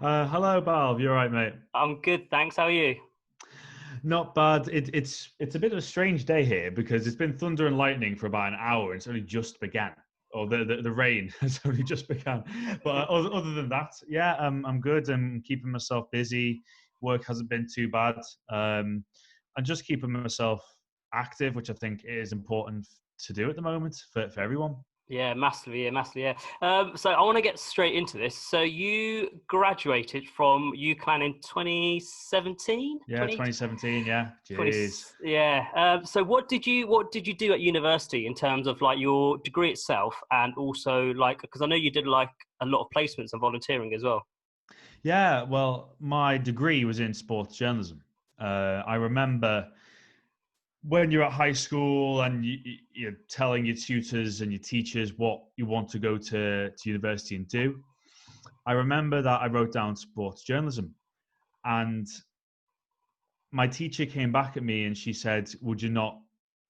Hello, Balv. You all right, mate? I'm good, thanks. How are you? Not bad. It's a bit of a strange day here because it's been thunder and lightning for about an hour. And it's only just began, or the rain has only just begun. But other than that, yeah, I'm good. I'm keeping myself busy. Work hasn't been too bad. And just keeping myself active, which I think is important to do at the moment for everyone. Yeah, massively, yeah. So I want to get straight into this. So you graduated from UCLan in 2017? Yeah, 2017. Yeah, 20, jeez. yeah. So what did you do at university in terms of like your degree itself, and also like because I know you did like a lot of placements and volunteering as well. Yeah, well, my degree was in sports journalism. I remember when you're at high school and you're telling your tutors and your teachers what you want to go to university and do. I remember that I wrote down sports journalism, and my teacher came back at me and she said, "Would you not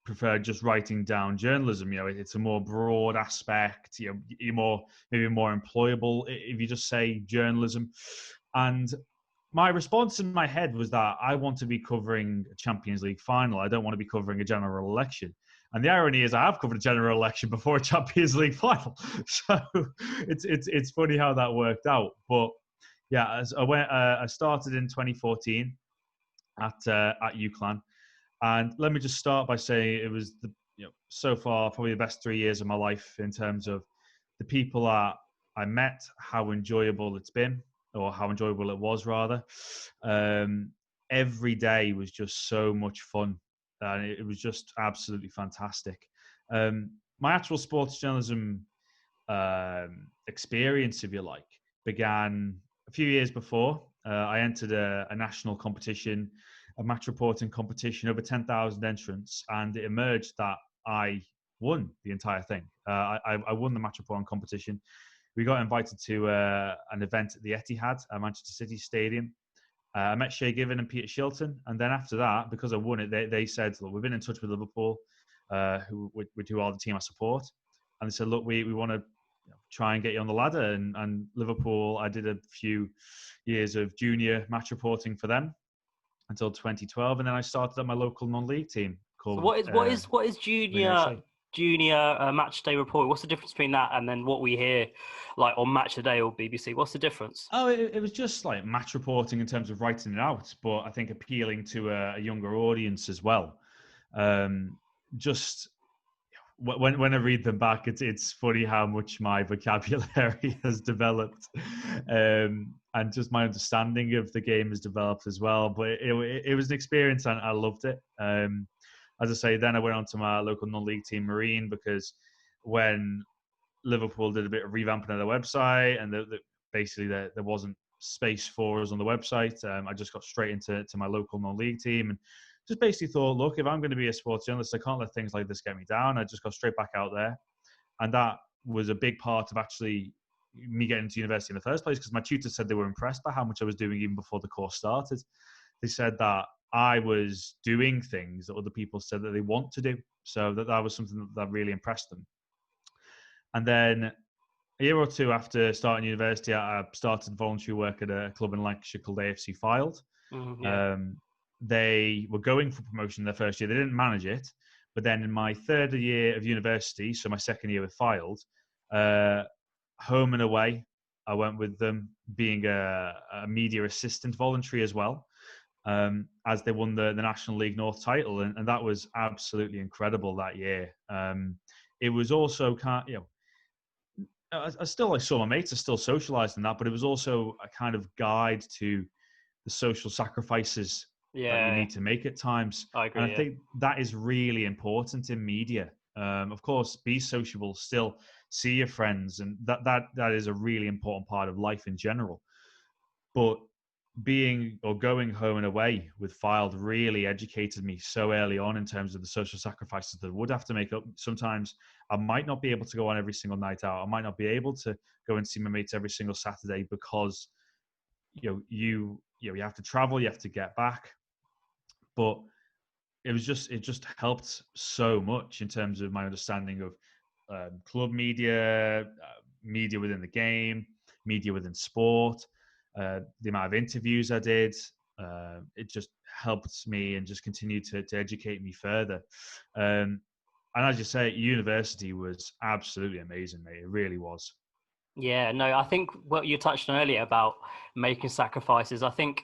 prefer just writing down journalism? You know, it's a more broad aspect. You know, you're maybe more employable if you just say journalism." And my response in my head was that I want to be covering a Champions League final. I don't want to be covering a general election. And the irony is, I have covered a general election before a Champions League final. So it's funny how that worked out. But yeah, as I started in 2014 at UCLan, and let me just start by saying it was so far probably the best 3 years of my life in terms of the people that I met, how enjoyable it's been, or how enjoyable it was rather. Um, every day was just so much fun, and it was just absolutely fantastic. My actual sports journalism experience, if you like, began a few years before. I entered a national competition, a match reporting competition, over 10,000 entrants, and it emerged that I won the entire thing. I won the match reporting competition. We got invited to an event at the Etihad, Manchester City Stadium. I met Shay Given and Peter Shilton, and then after that, because I won it, they said, "Look, we've been in touch with Liverpool, who are the team I support," and they said, "Look, we want to try and get you on the ladder." And Liverpool, I did a few years of junior match reporting for them until 2012, and then I started at my local non-league team So called what is Ring junior FC. match day report? What's the difference between that and then what we hear like on Match of the Day or BBC? What's the difference? Oh, it was just like match reporting in terms of writing it out, but I think appealing to a younger audience as well. Just when I read them back, it's funny how much my vocabulary has developed, and just my understanding of the game has developed as well. But it was an experience, and I loved it. As I say, then I went on to my local non-league team, Marine, because when Liverpool did a bit of revamping of their website, and basically there wasn't space for us on the website. I just got straight into my local non-league team, and just basically thought, look, if I'm going to be a sports journalist, I can't let things like this get me down. I just got straight back out there, and that was a big part of actually me getting to university in the first place, because my tutors said they were impressed by how much I was doing even before the course started. They said that I was doing things that other people said that they want to do, so that was something that really impressed them. And then a year or two after starting university, I started voluntary work at a club in Lancashire called AFC Fylde. Yeah. They were going for promotion in their first year. They didn't manage it. But then in my third year of university, so my second year with Fylde, home and away, I went with them, being a media assistant voluntary as well, as they won the National League North title. And that was absolutely incredible that year. It was also I still saw my mates, I still socialized in that, but it was also a kind of guide to the social sacrifices that you Yeah, need to make at times. I And I agree. Yeah. think that is really important in media. Of course, be sociable, still see your friends, and that is a really important part of life in general. But being or going home and away with Fylde really educated me so early on in terms of the social sacrifices that I would have to make up. Sometimes I might not be able to go on every single night out. I might not be able to go and see my mates every single Saturday because you have to travel, you have to get back. But it just helped so much in terms of my understanding of club media, media within the game, media within sport. the amount of interviews I did. It just helped me and just continued to educate me further. And as you say, university was absolutely amazing, mate. It really was. Yeah, no, I think what you touched on earlier about making sacrifices, I think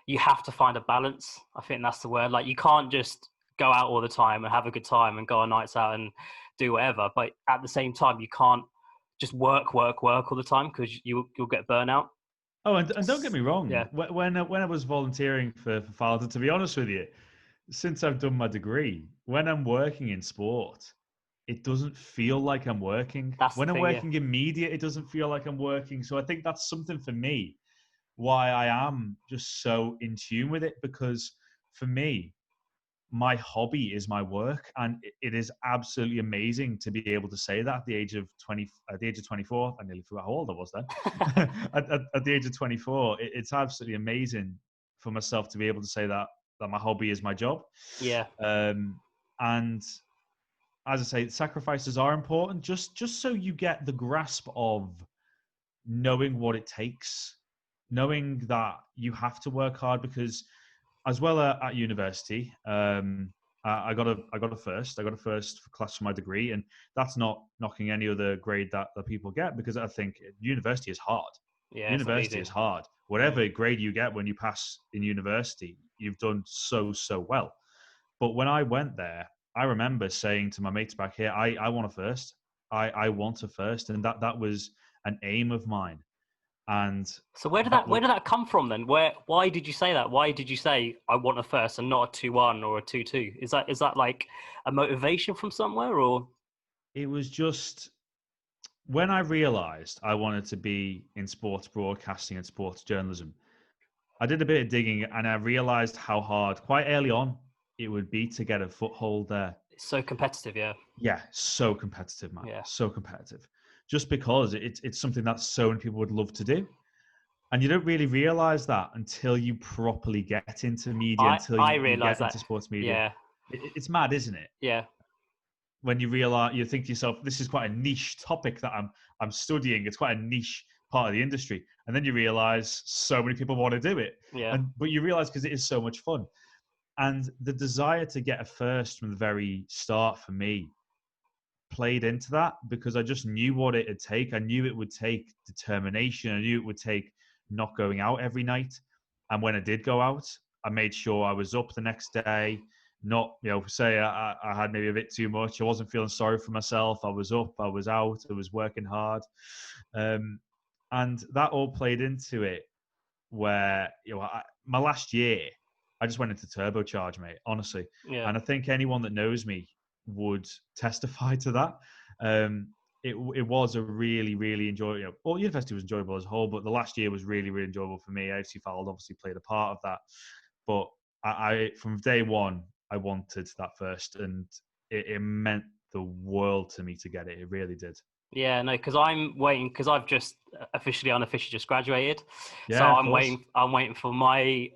you have to find a balance. I think that's the word. Like, you can't just go out all the time and have a good time and go on nights out and do whatever. But at the same time, you can't just work all the time, because you'll get burnout. Oh, and don't get me wrong. Yeah. When I was volunteering for Falcon, to be honest with you, since I've done my degree, when I'm working in sport, it doesn't feel like I'm working. That's When the I'm thing, working in media, it doesn't feel like I'm working. So I think that's something for me, why I am just so in tune with it, because for me, my hobby is my work, and it is absolutely amazing to be able to say that at the age of 20, at the age of 24. I nearly forgot how old I was then. At the age of 24, it's absolutely amazing for myself to be able to say that my hobby is my job. Yeah. And as I say, sacrifices are important, just so you get the grasp of knowing what it takes, knowing that you have to work hard, because as well at university, I got a first. I got a first class for my degree, and that's not knocking any other grade that people get, because I think university is hard. Yeah, University is hard. Whatever grade you get when you pass in university, you've done so well. But when I went there, I remember saying to my mates back here, I want a first. I want a first, and that was an aim of mine. And so where did that come from then? Why did you say that? Why did you say I want a first and not a 2-1 or a 2-2? Is that like a motivation from somewhere, or? It was just when I realized I wanted to be in sports broadcasting and sports journalism, I did a bit of digging, and I realized how hard quite early on it would be to get a foothold there. It's so competitive, yeah. Yeah, so competitive, man. Yeah. So competitive. Just because it's something that so many people would love to do. And you don't really realize that until you properly get into media, until you get into sports media. Yeah. It's mad, isn't it? Yeah. When you realize, you think to yourself, this is quite a niche topic that I'm studying. It's quite a niche part of the industry. And then you realize so many people want to do it. Yeah. But you realize because it is so much fun. And the desire to get a first from the very start for me played into that, because I just knew what it'd take. I knew it would take determination. I knew it would take not going out every night. And when I did go out, I made sure I was up the next day, not, say I had maybe a bit too much. I wasn't feeling sorry for myself. I was up, I was out, I was working hard. And that all played into it, where, my last year, I just went into turbocharge, mate, honestly. Yeah. And I think anyone that knows me would testify to that. It was a really, really enjoyable. Well, university was enjoyable as a whole, but the last year was really, really enjoyable for me. AFC Fylde obviously played a part of that, but I from day one I wanted that first, and it meant the world to me to get it. It really did. Yeah, no, because I'm waiting, because I've just unofficially just graduated. Yeah, so I'm waiting for my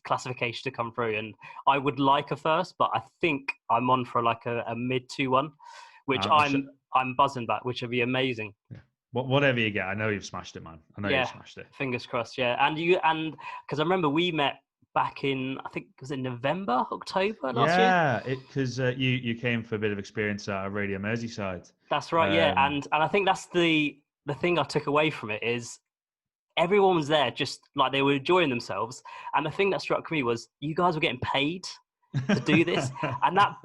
classification to come through, and I would like a first, but I think I'm on for like a mid 2-1, which I'm buzzing back, which would be amazing. Yeah. Whatever you get, I know you've smashed it, man. I know you've smashed it. Fingers crossed, yeah. And because I remember we met back in, I think, was it November, October last year? Yeah, because you came for a bit of experience at Radio Merseyside. That's right, yeah. And I think that's the thing I took away from it is everyone was there just like they were enjoying themselves. And the thing that struck me was you guys were getting paid to do this. And that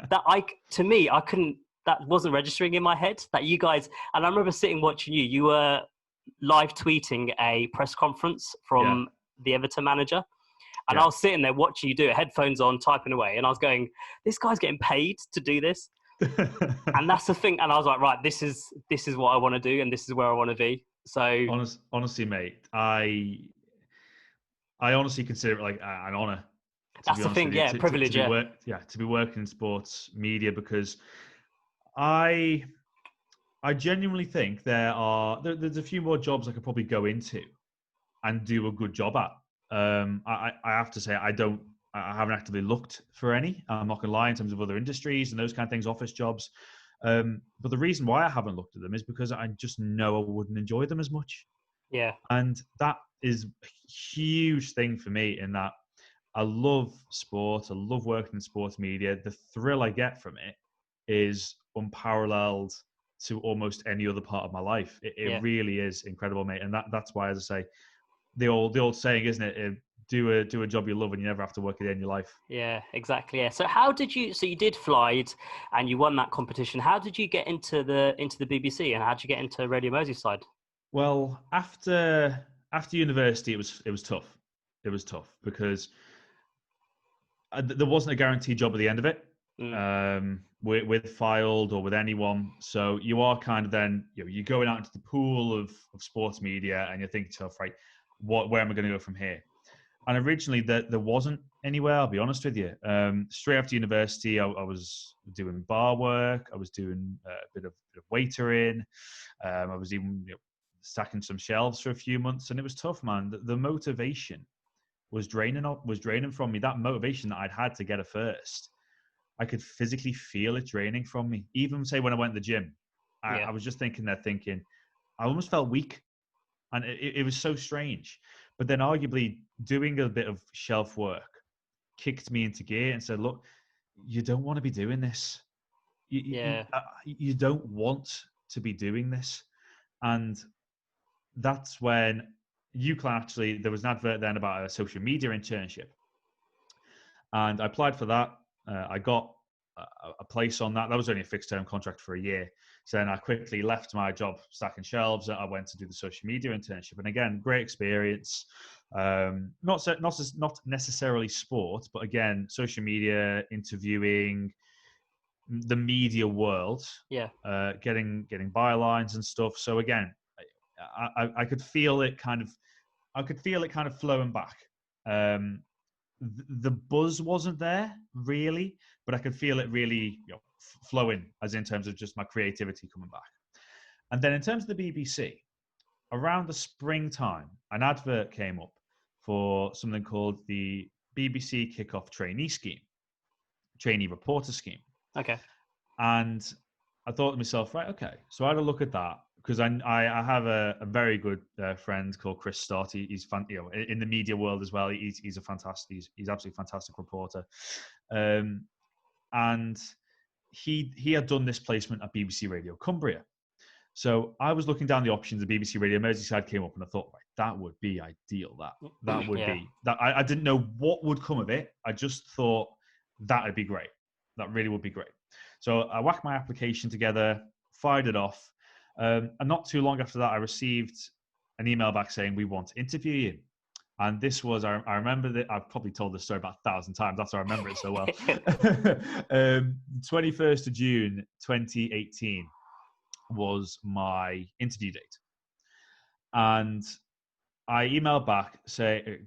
wasn't registering in my head, that you guys, and I remember sitting watching you were live tweeting a press conference from the Everton manager. And I was sitting there watching you do it, headphones on, typing away. And I was going, this guy's getting paid to do this. And that's the thing. And I was like, right, this is what I want to do, and this is where I want to be. So honestly, mate, I honestly consider it like an honor. That's the thing, privilege. To be working in sports media, because I genuinely think there's a few more jobs I could probably go into and do a good job at. I have to say I haven't actively looked for any. I'm not gonna lie, in terms of other industries and those kind of things, office jobs. But the reason why I haven't looked at them is because I just know I wouldn't enjoy them as much. Yeah. And that is a huge thing for me, in that I love sport. I love working in sports media. The thrill I get from it is unparalleled to almost any other part of my life. It really is incredible, mate. And that's why, as I say, the old saying, isn't it? Do a job you love, and you never have to work a day in your life. Yeah, exactly. Yeah. So how did you? So you did Flied, and you won that competition. How did you get into the BBC, and how did you get into Radio Merseyside? Well, after university, it was tough. It was tough because there wasn't a guaranteed job at the end of it. With Filed or with anyone. So you are kind of then, you're going out into the pool of sports media, and you're thinking to yourself, right, where am I going to go from here? And originally there wasn't anywhere, I'll be honest with you. Straight after university, I was doing bar work. I was doing a bit of waitering. I was even stacking some shelves for a few months, and it was tough, man. The motivation was draining from me. That motivation that I'd had to get a first, I could physically feel it draining from me. Even say when I went to the gym, I was just thinking, I almost felt weak, and it was so strange. But then arguably doing a bit of shelf work kicked me into gear and said, look, you don't want to be doing this. You don't want to be doing this. And that's when UCLan, actually, there was an advert then about a social media internship. And I applied for that. I got a place on that. That was only a fixed term contract for a year. So then I quickly left my job stacking shelves. I went to do the social media internship. And again, great experience. Not necessarily sport, but again, social media, interviewing, the media world. Getting bylines and stuff. So again, I could feel it kind of flowing back. The buzz wasn't there really, but I could feel it really flowing, as in terms of just my creativity coming back. And then in terms of the BBC, around the springtime, an advert came up for something called the BBC Kickoff Trainee Reporter Scheme. Okay. And I thought to myself, right, okay. So I had a look at that, because I have a very good friend called Chris Coughlin. He's in the media world as well. He's absolutely fantastic reporter, and he had done this placement at BBC Radio Cumbria. So I was looking down the options. The BBC Radio Merseyside came up, and I thought, right, that would be ideal. That would be that. I didn't know what would come of it. I just thought that would be great. That really would be great. So I whacked my application together, fired it off. And not too long after that, I received an email back saying, we want to interview you. And this was, I remember that I've probably told this story about 1,000 times. That's why I remember it so well. 21st of June, 2018 was my interview date. And I emailed back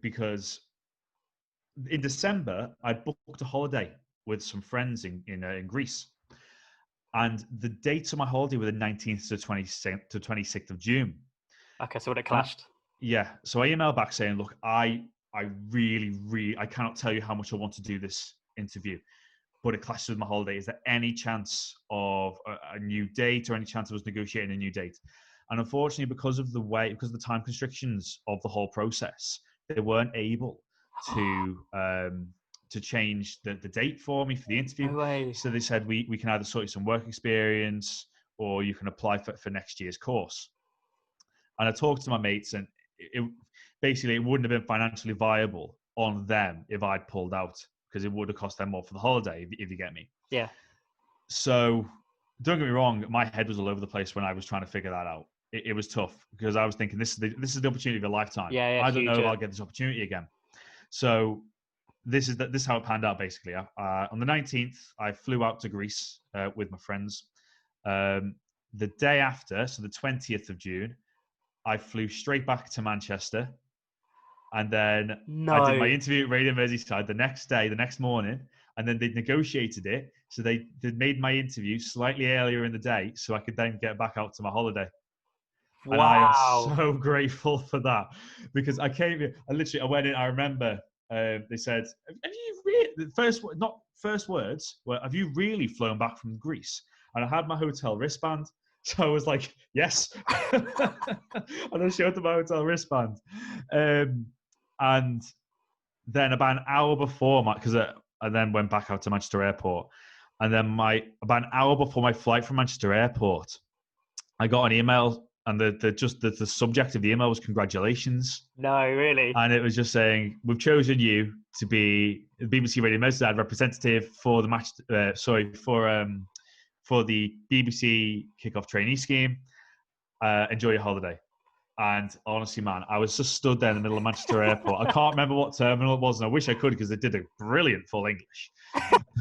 because in December, I'd booked a holiday with some friends in Greece. And the dates of my holiday were the 19th to 26th of June. Okay, so it clashed. So I emailed back saying, look, I really, I cannot tell you how much I want to do this interview, but it clashes with my holiday. Is there any chance of a new date, or any chance of us negotiating a new date? And unfortunately, because of the time constrictions of the whole process, they weren't able to change the date for me for the interview. No way. So they said, we can either sort you some work experience, or you can apply for next year's course. And I talked to my mates, and it wouldn't have been financially viable on them if I'd pulled out, because it would have cost them more for the holiday, if you get me. Yeah. So don't get me wrong, my head was all over the place when I was trying to figure that out. It was tough, because I was thinking, this is the opportunity of a lifetime. I don't know if I'll get this opportunity again. So this is how it panned out, basically. On the 19th, I flew out to Greece with my friends. The day after, so the 20th of June, I flew straight back to Manchester. And then I did my interview at Radio Merseyside the next morning. And then they negotiated it. So they made my interview slightly earlier in the day, so I could then get back out to my holiday. Wow. And I am so grateful for that, because I came here, I went in, I remember they said, have you really, first words were, have you really flown back from Greece? And I had my hotel wristband. So I was like, yes. And I showed them my hotel wristband. And then about an hour before because I then went back out to Manchester Airport. And then about an hour before my flight from Manchester Airport, I got an email, and the subject of the email was congratulations. No, really? And it was just saying, we've chosen you to be the BBC Radio Merseyside representative for the for the BBC Kickoff Trainee Scheme. Enjoy your holiday. And honestly, man, I was just stood there in the middle of Manchester Airport. I can't remember what terminal it was, and I wish I could because they did a brilliant full English.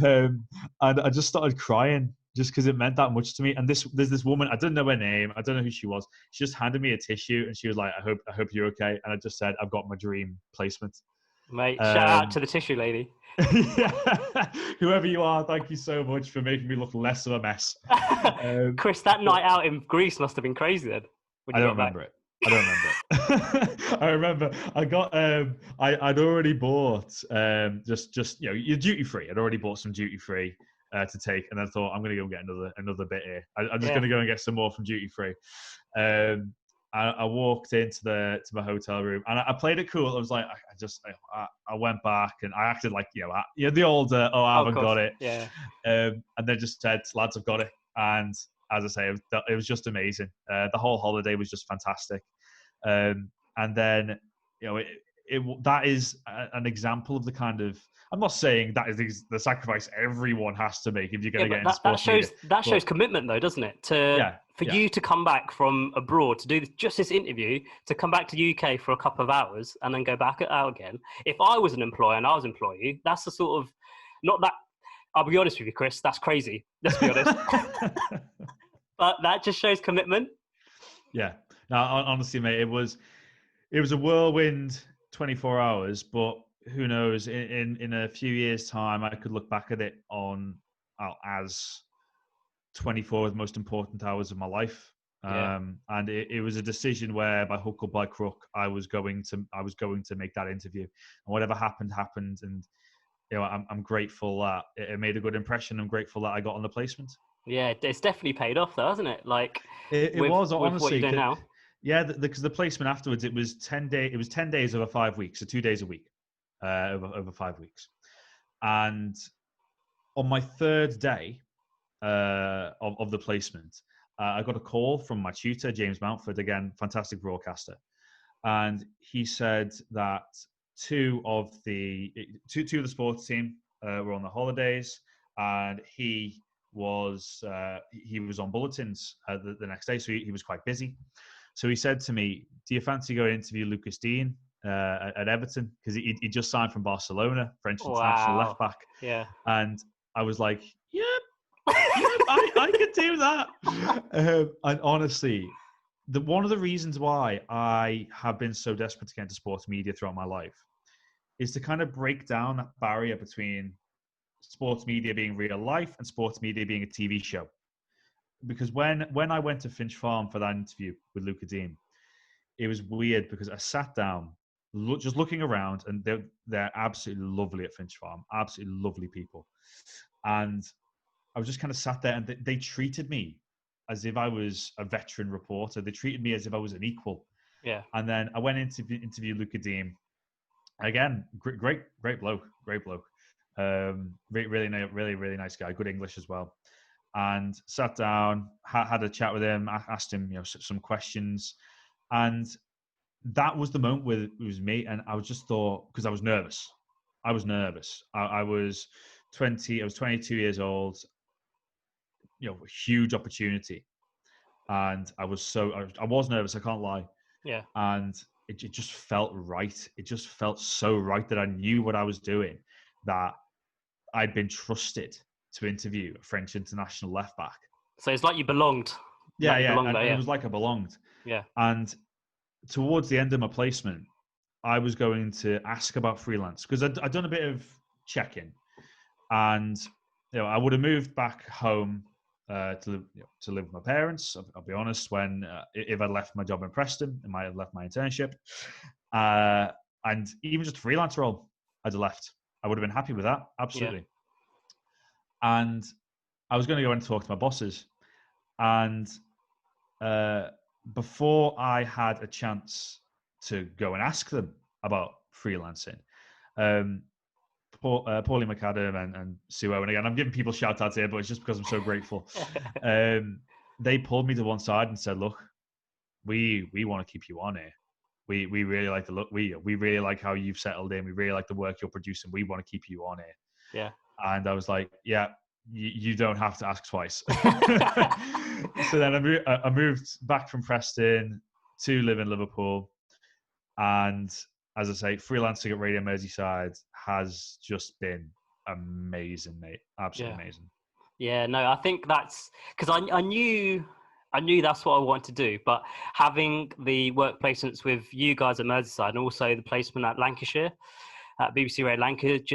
And I just started crying just because it meant that much to me. And there's this woman, I don't know her name, I don't know who she was. She just handed me a tissue, and she was like, I hope you're okay. And I just said, I've got my dream placement. Mate, shout out to the tissue lady. Yeah, whoever you are, thank you so much for making me look less of a mess. Chris, that night out in Greece must have been crazy then. I don't remember it. I remember I got I'd already bought just your duty free. I'd already bought some duty free to take, and I thought I'm going to go get another bit here. I'm just going to go and get some more from duty free. I walked into my hotel room, and I played it cool. I was like, I went back and I acted like the old I haven't got it. Yeah. And they just said, lads, I've got it. And as I say, it was just amazing. The whole holiday was just fantastic. And then, that is an example of the kind of, I'm not saying that is the sacrifice everyone has to make if you're going to get into sports media. That shows commitment, though, doesn't it? For you to come back from abroad to do just this interview, to come back to the UK for a couple of hours and then go back out again. If I was an employer and I was employing you, that's the sort of, not that, I'll be honest with you, Chris, that's crazy. Let's be honest. But that just shows commitment. Yeah. No, honestly, mate, it was a whirlwind 24 hours, but who knows? In a few years' time, I could look back at it as 24 of the most important hours of my life. And it was a decision where, by hook or by crook, I was going to make that interview, and whatever happened. And I'm grateful that it made a good impression. I'm grateful that I got on the placement. Yeah, it's definitely paid off, though, hasn't it? Like it was honestly. With what you're doing now. Yeah, because the placement afterwards, it was 10 days over 5 weeks, so 2 days a week, over 5 weeks. And on my third day of the placement, I got a call from my tutor, James Mountford, again, fantastic broadcaster, and he said that two of the sports team were on the holidays, and he was on bulletins the next day, so he was quite busy. So he said to me, do you fancy going to interview Lucas Digne at Everton? Because he just signed from Barcelona, French international left back. Yeah. And I was like, yep, I could do that. And honestly, one of the reasons why I have been so desperate to get into sports media throughout my life is to kind of break down that barrier between sports media being real life and sports media being a TV show. Because when I went to Finch Farm for that interview with Luca Digne, it was weird because I sat down, just looking around, and they're absolutely lovely at Finch Farm, absolutely lovely people. And I was just kind of sat there, and they treated me as if I was a veteran reporter. They treated me as if I was an equal. Yeah. And then I went into interview Luca Digne. Again, great bloke. Really nice guy, good English as well. And sat down, had a chat with him, asked him, some questions, and that was the moment where it was me. And I was just thought, because I was nervous. I was 22 years old, huge opportunity, and I was nervous. I can't lie. Yeah. And it just felt right. It just felt so right that I knew what I was doing, that I'd been trusted to interview a French international left back. So it's like you belonged. Yeah. It was like I belonged. Yeah. And towards the end of my placement, I was going to ask about freelance because I'd done a bit of checking, and I would have moved back home to live with my parents. I'll be honest, if I'd left my job in Preston, I might have left my internship, and even just a freelance role, I'd have left. I would have been happy with that, absolutely. Yeah. And I was going to go and talk to my bosses, and before I had a chance to go and ask them about freelancing, Paulie McAdam and Sue Owen, again, I'm giving people shout outs here, but it's just because I'm so grateful. They pulled me to one side and said, look, we want to keep you on here. We really like the look. We really like how you've settled in. We really like the work you're producing. We want to keep you on here. Yeah. And I was like, yeah, you don't have to ask twice. So then I moved back from Preston to live in Liverpool. And as I say, freelancing at Radio Merseyside has just been amazing, mate. Absolutely amazing. Yeah, no, I think that's because I knew that's what I wanted to do, but having the work placements with you guys at Merseyside and also the placement at Lancashire, at BBC Radio Lancashire, it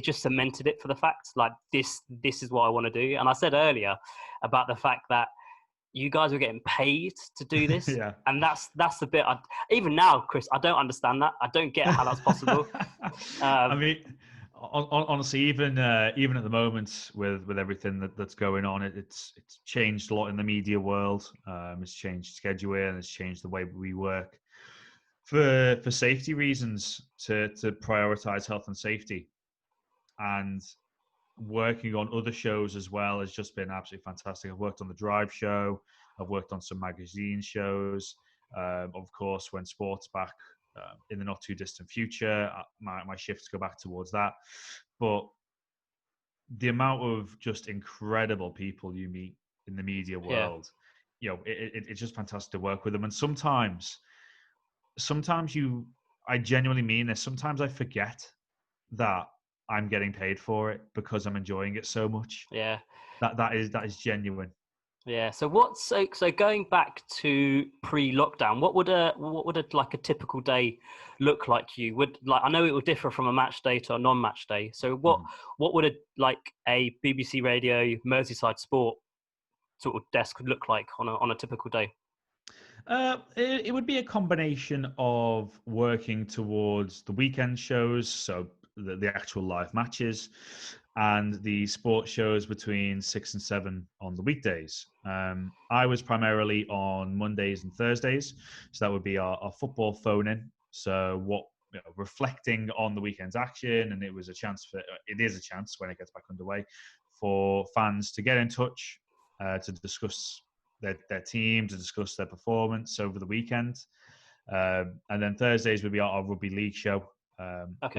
just cemented it for the fact, like, this is what I want to do. And I said earlier about the fact that you guys were getting paid to do this. Yeah. And that's the bit, even now, Chris, I don't understand that. I don't get how that's possible. I mean, honestly, even at the moment with everything that's going on, it's changed a lot in the media world. It's changed scheduling, it's changed the way we work for safety reasons, to prioritize health and safety. And working on other shows as well has just been absolutely fantastic. I've worked on the Drive show. I've worked on some magazine shows. Of course, when sport's back in the not too distant future, my shifts go back towards that. But the amount of just incredible people you meet in the media world, it's just fantastic to work with them. And sometimes I genuinely mean this. Sometimes I forget that I'm getting paid for it because I'm enjoying it so much. Yeah, that is genuine. Yeah. So so going back to pre-lockdown, what would a like a typical day look like to you? I know it would differ from a match day to a non-match day. So what would a BBC Radio Merseyside Sport sort of desk look like on a typical day? It would be a combination of working towards the weekend shows, so the actual live matches, and the sports shows between 6 and 7 on the weekdays. I was primarily on Mondays and Thursdays, so that would be our football phone-in. So reflecting on the weekend's action, and it is a chance when it gets back underway for fans to get in touch, to discuss their team, to discuss their performance over the weekend. And then Thursdays would be our rugby league show,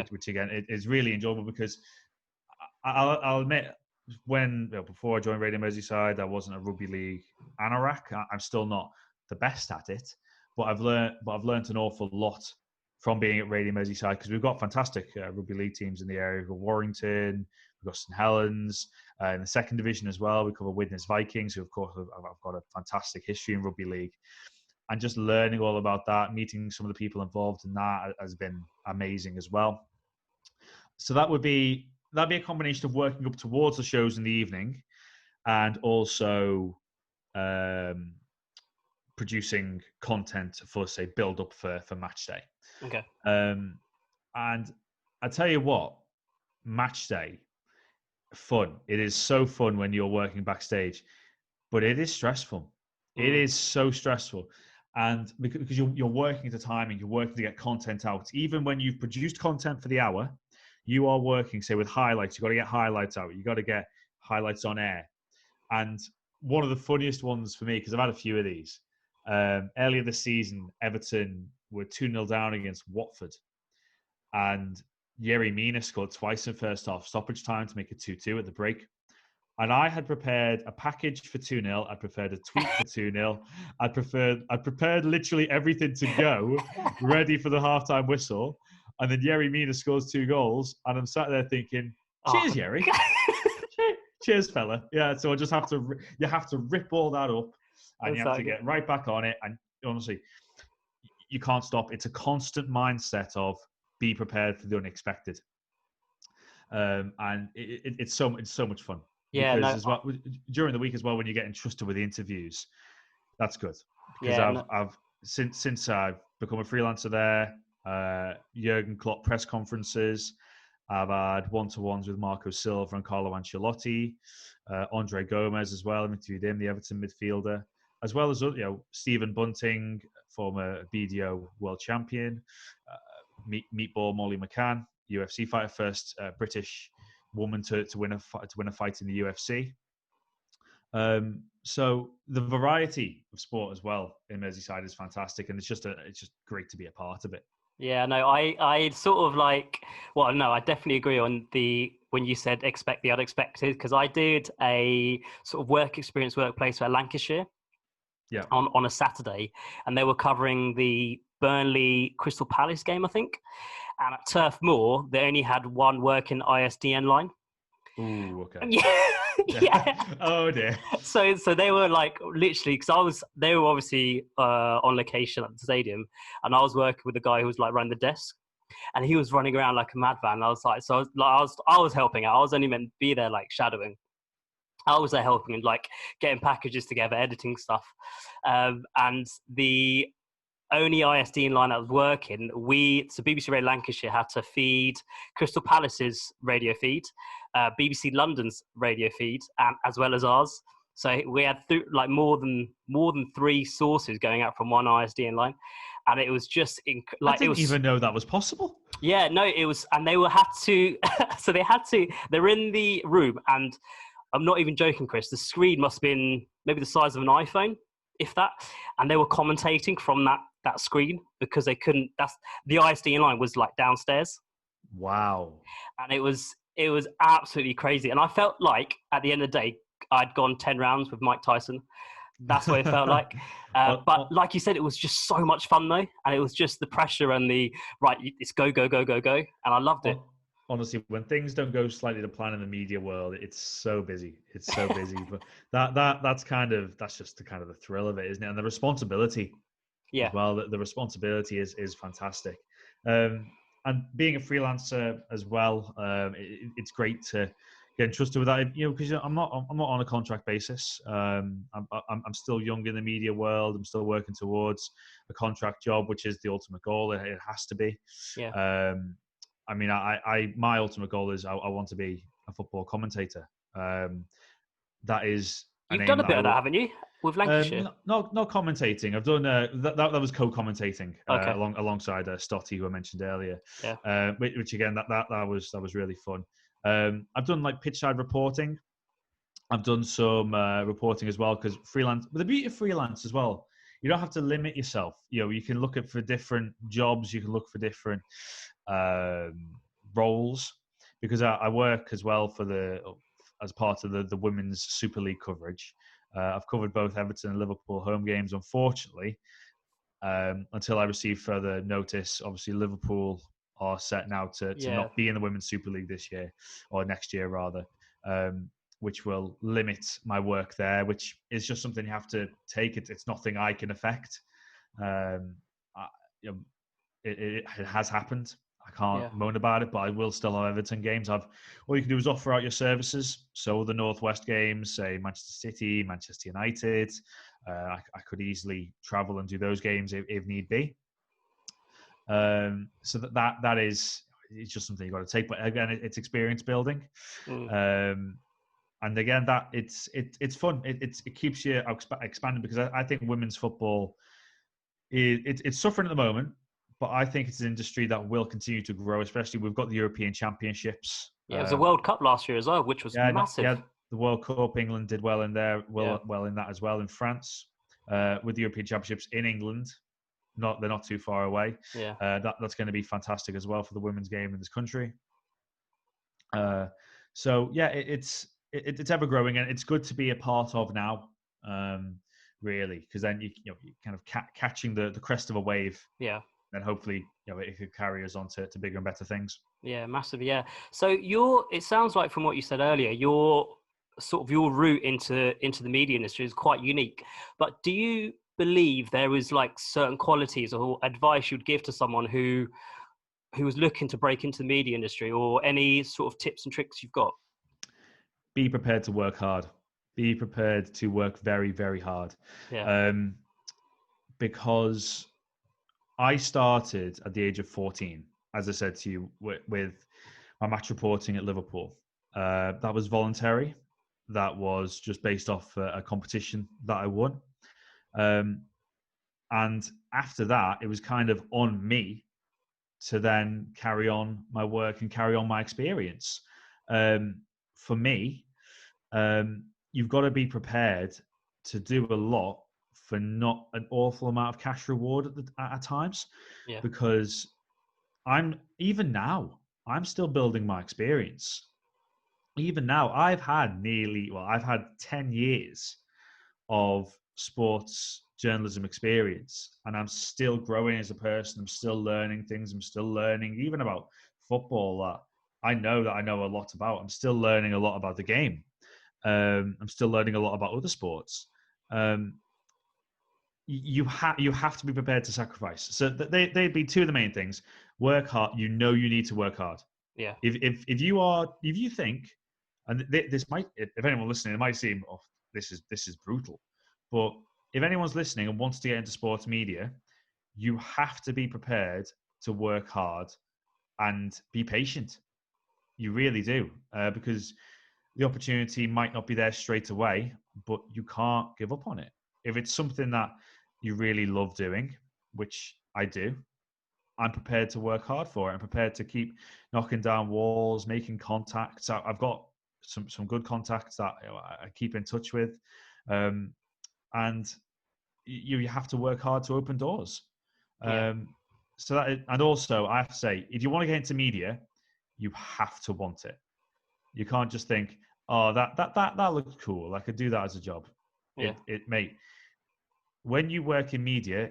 which again is really enjoyable because I'll admit, before I joined Radio Merseyside, I wasn't a rugby league anorak. I'm still not the best at it, but I've learned an awful lot from being at Radio Merseyside, because we've got fantastic rugby league teams in the area. We've got Warrington, we've got St Helens, in the second division as well. We cover Widnes Vikings, who of course have got a fantastic history in rugby league. And just learning all about that, meeting some of the people involved in that has been amazing as well. So that'd be a combination of working up towards the shows in the evening, and also producing content for, say, build up for match day. Okay. And I tell you what, match day, fun. It is so fun when you're working backstage, but it is stressful. It is so stressful. And because you're working to timing, you're working to get content out. Even when you've produced content for the hour, you are working, say, with highlights. You've got to get highlights out. You've got to get highlights on air. And one of the funniest ones for me, because I've had a few of these, earlier this season, Everton were 2-0 down against Watford. And Yerry Mina scored twice in first half stoppage time to make it 2-2 at the break. And I had prepared a package for 2-0. I prepared a tweet for 2-0. I prepared literally everything to go, ready for the halftime whistle. And then Yerry Mina scores 2 goals. And I'm sat there thinking, cheers, Yerry. Cheers, fella. Yeah, so I just have to, you have to rip all that up, and you have to get right back on it. And honestly, you can't stop. It's a constant mindset of be prepared for the unexpected. And it's so much fun. Yeah, because as well, during the week as well, when you get entrusted with the interviews, that's good. Because I've since I've become a freelancer there, Jurgen Klopp press conferences, I've had one-to-ones with Marco Silva and Carlo Ancelotti, Andre Gomez as well. I've interviewed him, the Everton midfielder. as well as Stephen Bunting, former BDO world champion, Meatball Molly McCann, UFC fighter, first British woman to win a fight in the UFC. So the variety of sport as well in Merseyside is fantastic, and it's just great to be a part of it. Yeah, no, I sort of like, well, no, I definitely agree on when you said expect the unexpected, because I did a sort of workplace at Lancashire on a Saturday, and they were covering the Burnley Crystal Palace game, I think. And at Turf Moor, they only had one working ISDN line. Ooh, okay. Yeah. Oh dear. So they were like literally, because they were obviously on location at the stadium, and I was working with the guy who was like running the desk, and he was running around like a madman. And I was like, I was helping out. I was only meant to be there like shadowing. I was there helping and like getting packages together, editing stuff, and the only ISDN line that was working, so BBC Radio Lancashire had to feed Crystal Palace's radio feed, BBC London's radio feed, as well as ours. So we had more than 3 sources going out from one ISDN line, and it was just I didn't even know that was possible. Yeah, no, it was, and they had to. So they're in the room, and I'm not even joking, Chris. The screen must have been maybe the size of an iPhone, if that, and they were commentating from that screen because they couldn't. The ISDN line was like downstairs. Wow. And it was absolutely crazy, and I felt like at the end of the day I'd gone 10 rounds with Mike Tyson. That's what it felt like. But like you said, it was just so much fun though, and it was just the pressure and it's go, and I loved it. Honestly, when things don't go slightly to plan in the media world, it's so busy. It's so busy. But that's just the thrill of it, isn't it? And the responsibility, as well. The responsibility is fantastic. And being a freelancer as well, it's great to get entrusted with that. Because I'm not on a contract basis. I'm still young in the media world. I'm still working towards a contract job, which is the ultimate goal. It has to be. Yeah. I mean, my ultimate goal is I want to be a football commentator. That is. You've done a bit of that, haven't you, with Lancashire? Not commentating. I've done that was co-commentating alongside Stotty, who I mentioned earlier. Yeah. Which again, that was really fun. I've done like pitch side reporting. I've done some reporting as well, because freelance. But the beauty of freelance as well, you don't have to limit yourself. You can look for different jobs. You can look for different roles, because I work as well as part of the Women's Super League coverage. I've covered both Everton and Liverpool home games, unfortunately, until I receive further notice. Obviously, Liverpool are set now to not be in the Women's Super League this year, or next year rather, which will limit my work there, which is just something you have to take. It's nothing I can affect. It has happened. I can't moan about it, but I will still have Everton games. All you can do is offer out your services. So the Northwest games, say Manchester City, Manchester United, I could easily travel and do those games if need be. So that is, it's just something you've got to take. But again, it's experience building. And again, that it's fun. It keeps you expanding, because I think women's football it's suffering at the moment. But I think it's an industry that will continue to grow, especially we've got the European Championships. Yeah, it was a World Cup last year as well, which was massive. Yeah, the World Cup, England did well in there, well in that as well. In France, with the European Championships in England, they're not too far away. Yeah, that's going to be fantastic as well for the women's game in this country. So yeah, it's ever growing, and it's good to be a part of now. Really, because then you're kind of catching the crest of a wave. Yeah. And hopefully, it could carry us on to bigger and better things. Yeah, massively. Yeah. So it sounds like from what you said earlier, your route into the media industry is quite unique. But do you believe there is like certain qualities or advice you'd give to someone who was looking to break into the media industry, or any sort of tips and tricks you've got? Be prepared to work hard. Be prepared to work very, very hard. Yeah. Because I started at the age of 14, as I said to you, with my match reporting at Liverpool. That was voluntary. That was just based off a competition that I won. And after that, it was kind of on me to then carry on my work and carry on my experience. For me, you've got to be prepared to do a lot for not an awful amount of cash reward at times, because I'm still building my experience. Even now, I've had 10 years of sports journalism experience, and I'm still growing as a person. I'm still learning things. I'm still learning even about football that I know a lot about. I'm still learning a lot about the game. I'm still learning a lot about other sports. You have to be prepared to sacrifice. So they'd be two of the main things. Work hard. You need to work hard. Yeah. If you think, and this might, if anyone listening, it might seem, oh, this is brutal, but if anyone's listening and wants to get into sports media, you have to be prepared to work hard and be patient. You really do, because the opportunity might not be there straight away, but you can't give up on it. If it's something that you really love doing, which I do, I'm prepared to work hard for it. I'm prepared to keep knocking down walls, making contacts. I've got some good contacts that I keep in touch with, and you have to work hard to open doors. So that, and also I have to say, if you want to get into media, you have to want it. You can't just think, oh, that looks cool, I could do that as a job. Mate, when you work in media,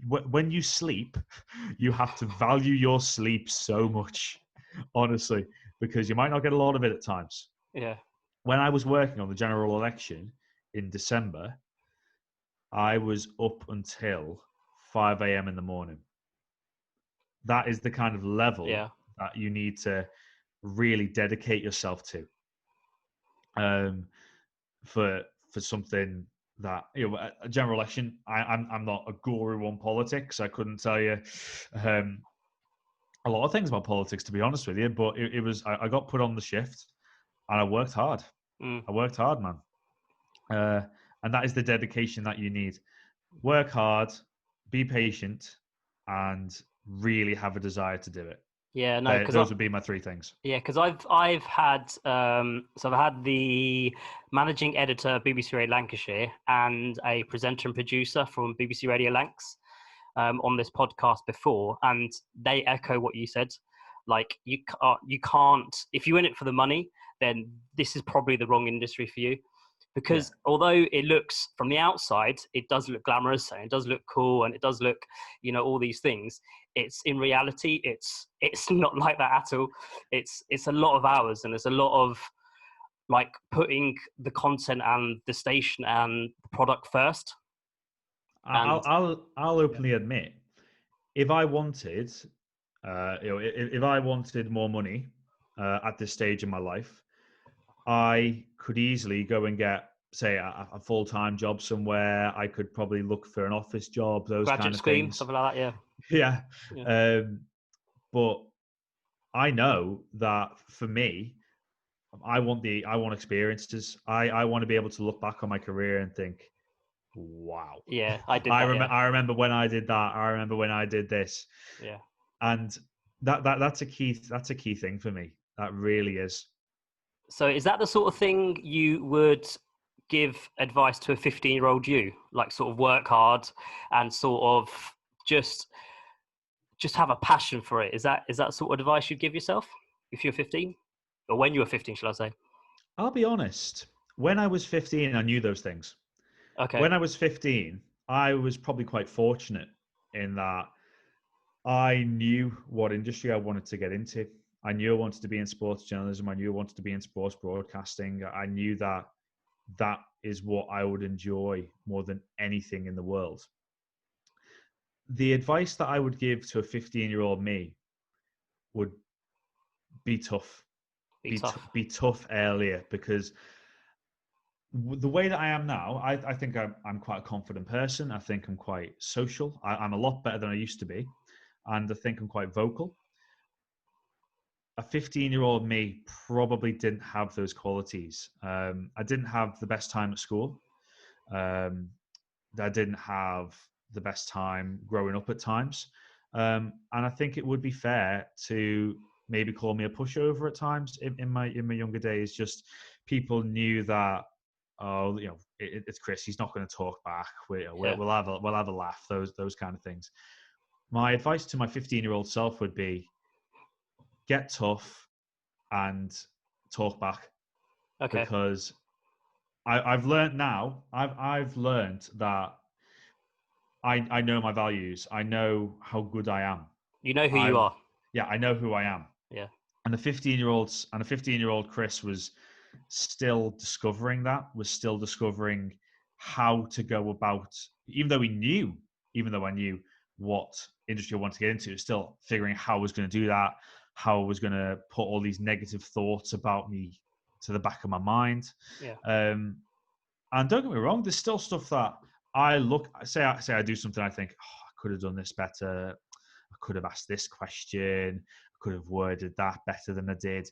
when you sleep, you have to value your sleep so much, honestly, because you might not get a lot of it at times. Yeah. When I was working on the general election in December, I was up until 5 a.m. in the morning. That is the kind of level that you need to really dedicate yourself to, for something that, a general election. I'm not a guru on politics. I couldn't tell you a lot of things about politics, to be honest with you. But it was, I got put on the shift, and I worked hard. I worked hard, man. And that is the dedication that you need. Work hard, be patient, and really have a desire to do it. Yeah, no, because those would be my three things. Yeah, because I've had I've had the managing editor of BBC Radio Lancashire and a presenter and producer from BBC Radio Lancs on this podcast before, and they echo what you said. Like, you can't, if you're in it for the money, then this is probably the wrong industry for you. Because although it looks, from the outside, it does look glamorous and it does look cool and it does look, all these things, it's in reality, it's not like that at all. It's a lot of hours, and it's a lot of like putting the content and the station and the product first. I'll openly admit, if I wanted, if I wanted more money at this stage in my life, I could easily go and get, say, a full-time job somewhere. I could probably look for an office job, those graduate kind of scheme, things. something like that, yeah. But I know that for me, I want experiences. I want to be able to look back on my career and think, wow. Yeah, I did. I remember when I did that. I remember when I did this. Yeah. And that's a key thing for me. That really is. So is that the sort of thing you would give advice to a 15-year-old you? Like, sort of work hard and sort of just have a passion for it. Is that sort of advice you'd give yourself if you're 15? Or when you were 15, shall I say? I'll be honest. When I was 15, I knew those things. Okay. When I was 15, I was probably quite fortunate in that I knew what industry I wanted to get into. I knew I wanted to be in sports journalism. I knew I wanted to be in sports broadcasting. I knew that is what I would enjoy more than anything in the world. The advice that I would give to a 15-year-old me would be tough. Be tough earlier, because the way that I am now, I think I'm quite a confident person. I think I'm quite social. I'm a lot better than I used to be. And I think I'm quite vocal. A 15-year-old me probably didn't have those qualities. I didn't have the best time at school. that I didn't have the best time growing up at times. And I think it would be fair to maybe call me a pushover at times in my younger days. Just people knew that, oh, it's Chris. He's not going to talk back. We'll have a laugh. Those kind of things. My advice to my 15-year-old self would be: get tough and talk back. Okay. Because I've learned now. I've learned that I know my values. I know how good I am. You know who you are. Yeah, I know who I am. Yeah. And a 15-year-old Chris was still discovering that. Was still discovering how to go about. Even though I knew what industry I wanted to get into, still figuring how I was going to do that. How I was going to put all these negative thoughts about me to the back of my mind. Yeah. And don't get me wrong, there's still stuff that I I do something, I think, I could have done this better. I could have asked this question. I could have worded that better than I did.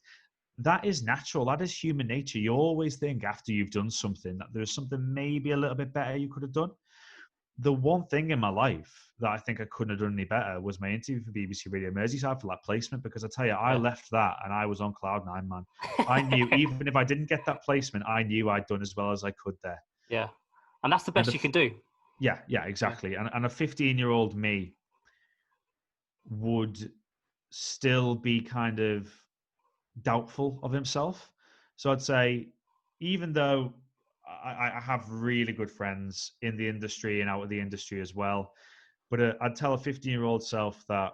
That is natural. That is human nature. You always think after you've done something that there's something maybe a little bit better you could have done. The one thing in my life that I think I couldn't have done any better was my interview for BBC Radio Merseyside for that placement, because I tell you, I left that and I was on cloud nine, man. I knew even if I didn't get that placement, I knew I'd done as well as I could there. Yeah. And that's the best you can do. Yeah, exactly. Yeah. And a 15-year-old me would still be kind of doubtful of himself. So I'd say, even though I have really good friends in the industry and out of the industry as well, but I'd tell a 15-year-old self that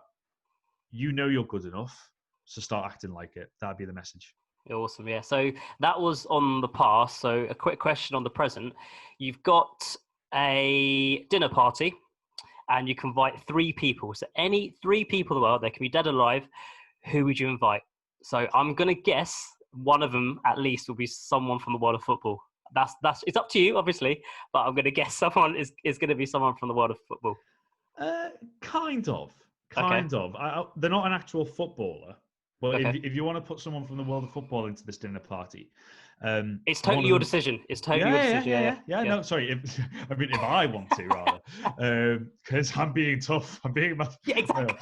you're good enough, so start acting like it. That'd be the message. Awesome, yeah. So that was on the past. So a quick question on the present. You've got a dinner party and you can invite 3 people. So any 3 people in the world, they can be dead or alive. Who would you invite? So I'm going to guess one of them at least will be someone from the world of football. That's it's up to you, obviously, but I'm going to guess someone is going to be someone from the world of football. Kind of. They're not an actual footballer, but if you want to put someone from the world of football into this dinner party, it's totally your decision. It's totally your decision. Yeah. No, sorry. If I want to, rather, because I'm being tough. I'm being. Yeah, exactly.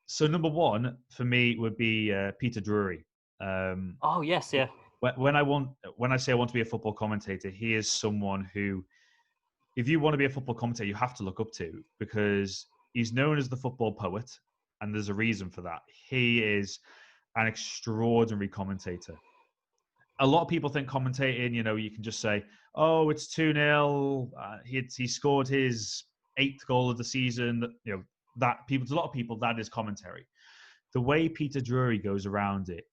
So number 1 for me would be Peter Drury. Oh yes, yeah. When I say I want to be a football commentator, he is someone who, if you want to be a football commentator, you have to look up to, because he's known as the football poet, and there's a reason for that. He is an extraordinary commentator. A lot of people think commentating, you can just say, oh, it's 2-0. He scored his 8th goal of the season. To a lot of people, that is commentary. The way Peter Drury goes around it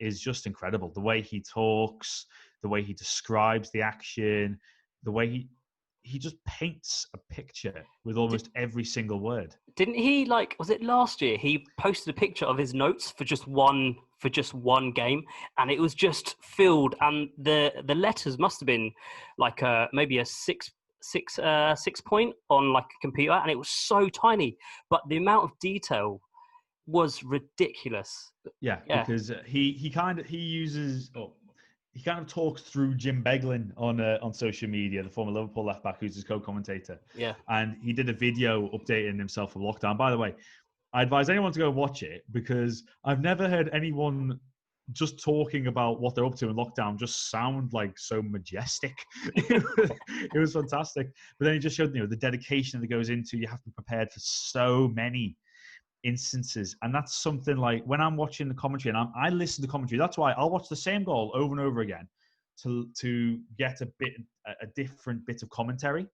is just incredible. The way he talks, the way he describes the action, the way he just paints a picture with almost every single word. Didn't he, was it last year? He posted a picture of his notes for just one game, and it was just filled. And the letters must have been maybe a six point on a computer, and it was so tiny, but the amount of detail was ridiculous. Yeah. Because he kind of talks through Jim Beglin on social media, the former Liverpool left back who's his co-commentator. Yeah. And he did a video updating himself for lockdown. By the way, I advise anyone to go watch it, because I've never heard anyone just talking about what they're up to in lockdown just sound so majestic. It was fantastic. But then he just showed the dedication that goes into, you have to be prepared for so many instances. And that's something when I'm watching the commentary and I listen to commentary, that's why I'll watch the same goal over and over again to get a different bit of commentary,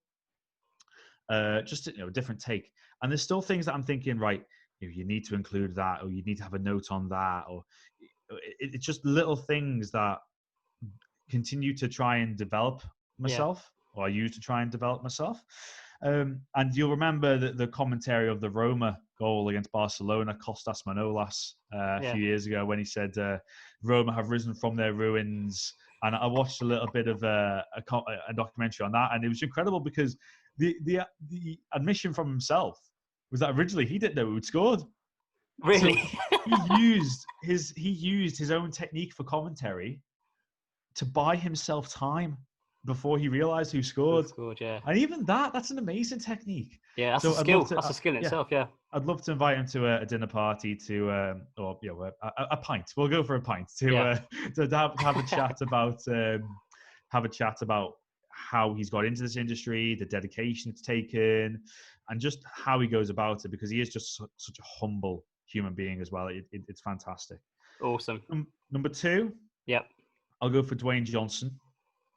just a different take. And there's still things that I'm thinking, right, you need to include that, or you need to have a note on that, or it's just little things that continue to try and develop myself, or I use to try and develop myself. And you'll remember the commentary of the Roma goal against Barcelona, Kostas Manolas, a few years ago, when he said, Roma have risen from their ruins. And I watched a little bit of a documentary on that, and it was incredible, because the admission from himself was that originally he didn't know who'd scored. Really? So he used his own technique for commentary to buy himself time before he realized who scored. Yeah. And even that's an amazing technique. Yeah, that's a skill. That's a skill in yeah, itself. Yeah. I'd love to invite him to a dinner party or a pint. We'll go for a pint to have a chat about how he's got into this industry, the dedication it's taken, and just how he goes about it, because he is just such a humble human being as well. It's fantastic. Awesome. Number 2. Yep. I'll go for Dwayne Johnson.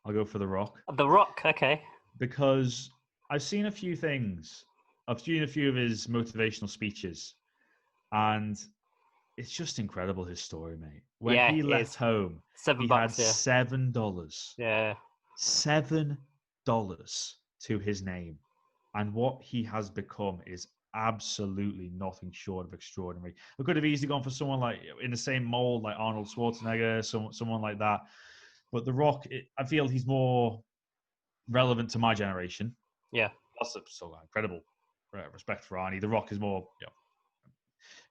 I'll go for The Rock. The Rock, okay. Because I've seen a few things. I've seen a few of his motivational speeches, and it's just incredible, his story, mate. When he left home, he had $7. Yeah. $7 to his name. And what he has become is absolutely nothing short of extraordinary. I could have easily gone for someone like in the same mold, like Arnold Schwarzenegger, someone like that. But The Rock, I feel he's more relevant to my generation. Yeah. That's so incredible respect for Arnie. The Rock is more,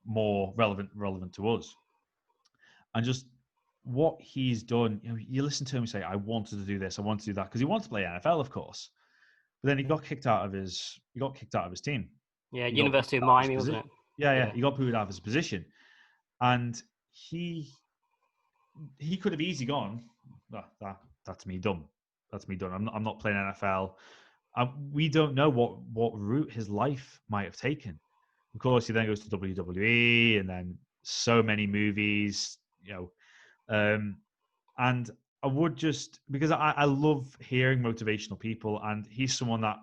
more relevant to us. And just what he's done, you listen to him say, I wanted to do this, I wanted to do that, because he wanted to play NFL, of course. But then he got kicked out of his team. Yeah, University of Miami, wasn't it? Yeah. He got booted out of his position. And he could have easily gone, that's me done. That's me done. I'm not playing NFL. We don't know what route his life might have taken. Of course, he then goes to WWE and then so many movies, and I would because I love hearing motivational people, and he's someone that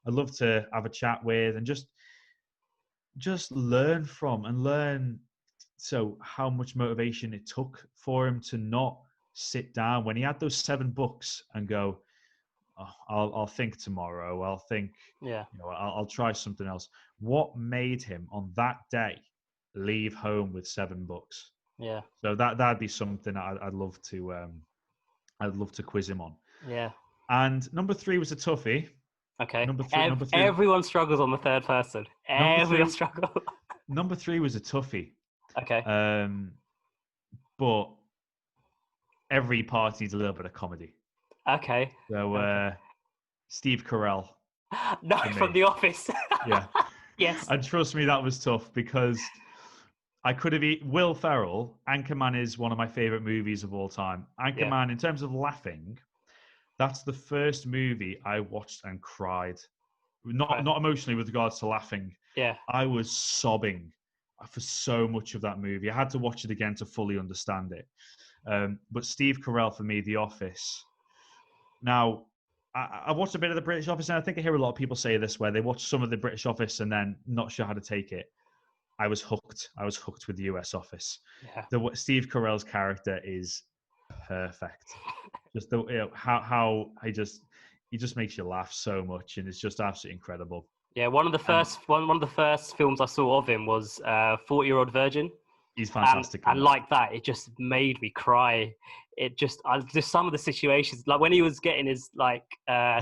I love to have a chat with and just learn from and learn. So how much motivation it took for him to not sit down when he had those 7 books and go, I'll think tomorrow. I'll think, I'll try something else. What made him on that day leave home with 7 books? Yeah. So that'd be something I'd love to quiz him on. Yeah. And number 3 was a toughie. Okay. Number three. Everyone struggles on the third person. Everyone struggles. Number 3 was a toughie. Okay. But every part needs a little bit of comedy. Okay. So Steve Carell. No, from The Office. Yeah. Yes. And trust me, that was tough, because I could have Will Ferrell. Anchorman is one of my favorite movies of all time. Anchorman, in terms of laughing, that's the first movie I watched and cried. Not emotionally with regards to laughing. Yeah. I was sobbing for so much of that movie. I had to watch it again to fully understand it. But Steve Carell, for me, The Office. Now, I watched a bit of the British Office, and I think I hear a lot of people say this, where they watch some of the British Office and then not sure how to take it. I was hooked. I was hooked with the US Office. Yeah. Steve Carell's character is perfect. Just how he just makes you laugh so much, and it's just absolutely incredible. Yeah, one of the first films I saw of him was 40-Year-Old Virgin. He's fantastic. And like that, it just made me cry. It just some of the situations, like when he was getting his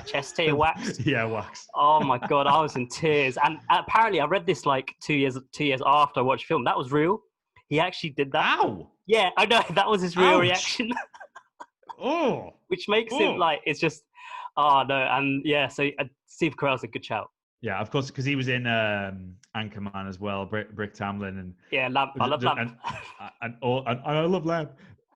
chest hair waxed. Yeah, waxed. Oh my God, I was in tears. And apparently I read this like 2 years after I watched the film. That was real. He actually did that. Ow! Yeah, I know. That was his real reaction. Oh! Which makes him it's just, oh no. And yeah, so Steve Carell's a good shout. Yeah, of course, because he was in Anchorman as well, Brick Tamlin, and Lamp. I love Lamp, and I love Lamp.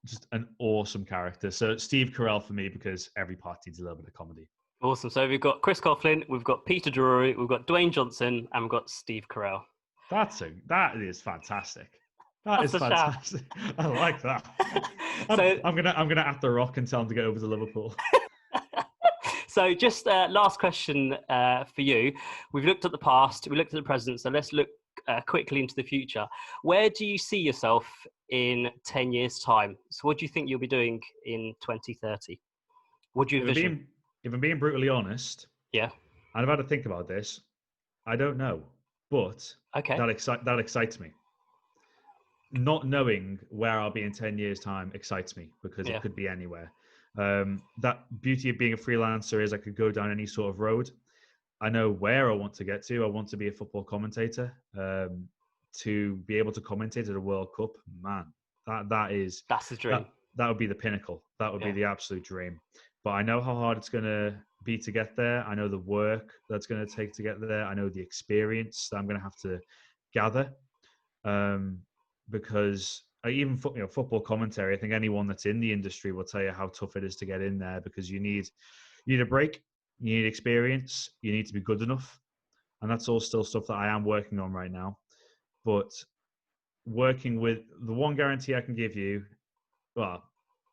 Just an awesome character. So Steve Carell for me, because every part needs a little bit of comedy. Awesome. So we've got Chris Coughlin, we've got Peter Drury, we've got Dwayne Johnson, and we've got Steve Carell. That is fantastic. That's fantastic. I like that. I'm gonna at The Rock and tell him to get over to Liverpool. So just last question for you. We've looked at the past, we looked at the present, so let's look quickly into the future. Where do you see yourself in 10 years' time? So what do you think you'll be doing in 2030? What do you envision? If I'm being brutally honest, yeah, and I've had to think about this, I don't know, but that excites me. Not knowing where I'll be in 10 years' time excites me, because it could be anywhere. That beauty of being a freelancer is I could go down any sort of road. I know where I want to get to. I want to be a football commentator. To be able to commentate at a World Cup, man, that's the dream. that would be the pinnacle. That would be the absolute dream. But I know how hard it's going to be to get there. I know the work that's going to take to get there. I know the experience that I'm going to have to gather. Because even football commentary, I think anyone that's in the industry will tell you how tough it is to get in there, because you need a break, you need experience, you need to be good enough. And that's all still stuff that I am working on right now. But working with the one guarantee I can give you, well,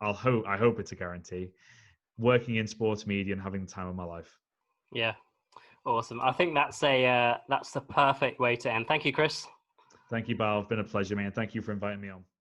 I hope it's a guarantee, working in sports media and having the time of my life. Yeah. Awesome. I think that's the perfect way to end. Thank you, Chris. Thank you, Bal. It's been a pleasure, man. Thank you for inviting me on.